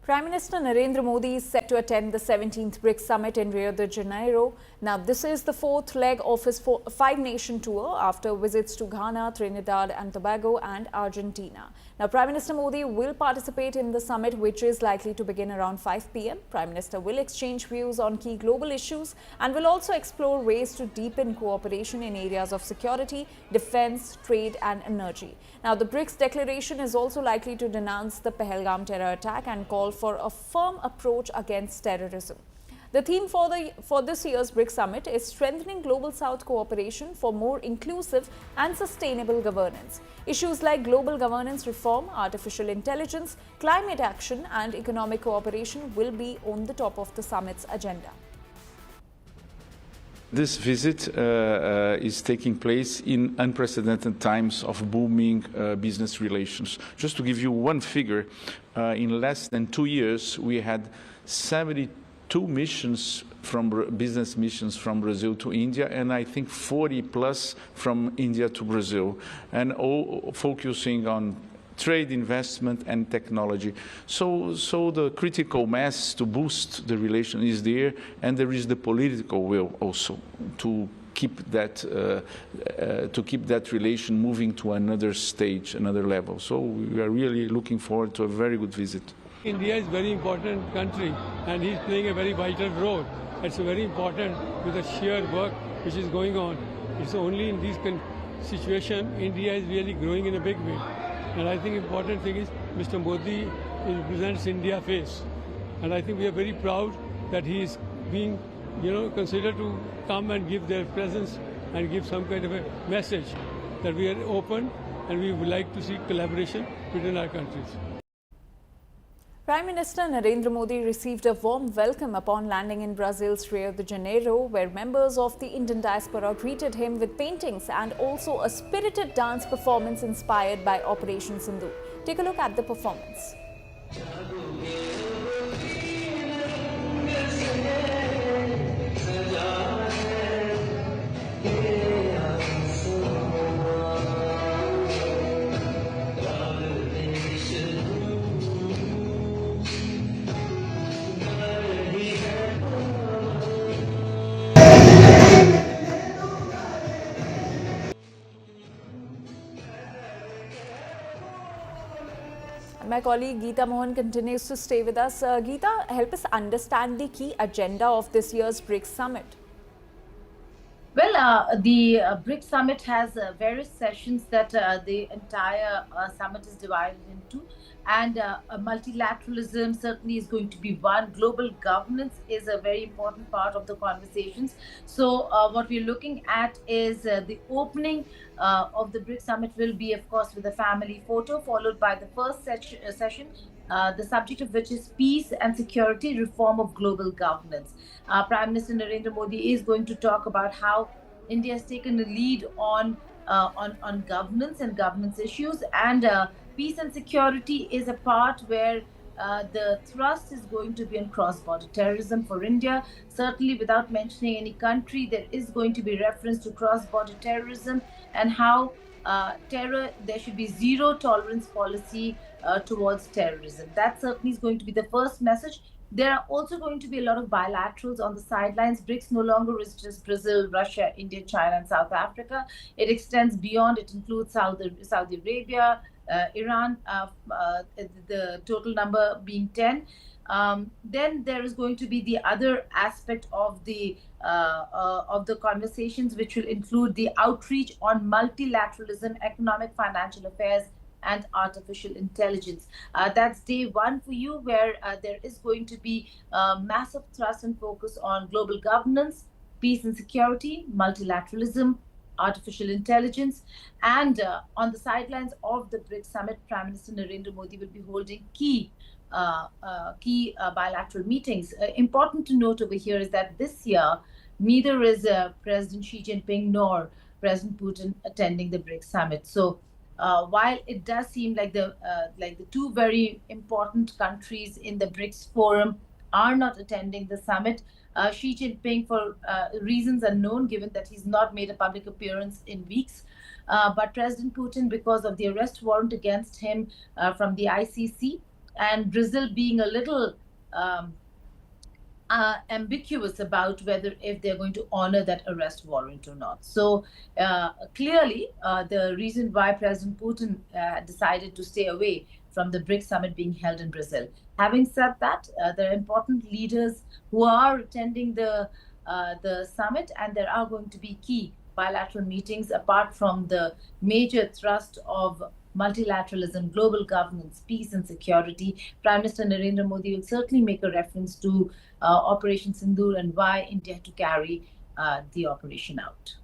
Prime Minister Narendra Modi is set to attend the 17th BRICS summit in Rio de Janeiro. Now, this is the fourth leg of his five-nation tour after visits to Ghana, Trinidad and Tobago and Argentina. Now, Prime Minister Modi will participate in the summit, which is likely to begin around 5 p.m. Prime Minister will exchange views on key global issues and will also explore ways to deepen cooperation in areas of security, defense, trade and energy. Now, the BRICS declaration is also likely to denounce the Pahelgam terror attack and call for a firm approach against terrorism. The theme for this year's BRICS summit is strengthening global South cooperation for more inclusive and sustainable governance. Issues like global governance reform, artificial intelligence, climate action and economic cooperation will be on the top of the summit's agenda. This visit is taking place in unprecedented times of booming business relations. Just to give you one figure, in less than 2 years, we had 72 missions business missions from Brazil to India, and I think 40 plus from India to Brazil, and all focusing on trade, investment and technology. So the critical mass to boost the relation is there, and there is the political will also to keep that relation moving to another stage, another level. So we are really looking forward to a very good visit. India is a very important country and he's playing a very vital role. It's very important with the sheer work which is going on. It's only in this situation India is really growing in a big way. And I think important thing is Mr. Modi represents India face. And I think we are very proud that he is being considered to come and give their presence and give some kind of a message that we are open and we would like to see collaboration between our countries. Prime Minister Narendra Modi received a warm welcome upon landing in Brazil's Rio de Janeiro, where members of the Indian diaspora greeted him with paintings and also a spirited dance performance inspired by Operation Sindoor. Take a look at the performance. My colleague Geeta Mohan continues to stay with us. Geeta, help us understand the key agenda of this year's BRICS summit. Well, the BRICS summit has various sessions that the entire summit is divided into, and multilateralism certainly is going to be one. Global governance is a very important part of the conversations. So what we're looking at is the opening of the BRICS summit will be, of course, with a family photo, followed by the first session, the subject of which is peace and security, reform of global governance. Prime Minister Narendra Modi is going to talk about how India has taken the lead on governance and governance issues, and peace and security is a part where the thrust is going to be on cross-border terrorism for India. Certainly, without mentioning any country, there is going to be reference to cross-border terrorism and how there should be zero tolerance policy towards terrorism. That certainly is going to be the first message. There are also going to be a lot of bilaterals on the sidelines. BRICS no longer is just Brazil, Russia, India, China, and South Africa. It extends beyond. It includes Saudi Arabia, Iran, the total number being 10. Then there is going to be the other aspect of the conversations, which will include the outreach on multilateralism, economic, financial affairs, and artificial intelligence. That's day one for you, where there is going to be massive thrust and focus on global governance, peace and security, multilateralism, artificial intelligence, and on the sidelines of the BRICS summit, Prime Minister Narendra Modi will be holding key bilateral meetings. Important to note over here is that this year, neither is President Xi Jinping nor President Putin attending the BRICS summit. So while it does seem like the two very important countries in the BRICS forum are not attending the summit, Xi Jinping, for reasons unknown, given that he's not made a public appearance in weeks, but President Putin, because of the arrest warrant against him from the ICC, and Brazil being a little ambiguous about whether if they're going to honor that arrest warrant or not. So clearly, the reason why President Putin decided to stay away from the BRICS summit being held in Brazil. Having said that, there are important leaders who are attending the summit, and there are going to be key bilateral meetings apart from the major thrust of multilateralism, global governance, peace and security. Prime Minister Narendra Modi will certainly make a reference to Operation Sindoor and why India had to carry the operation out.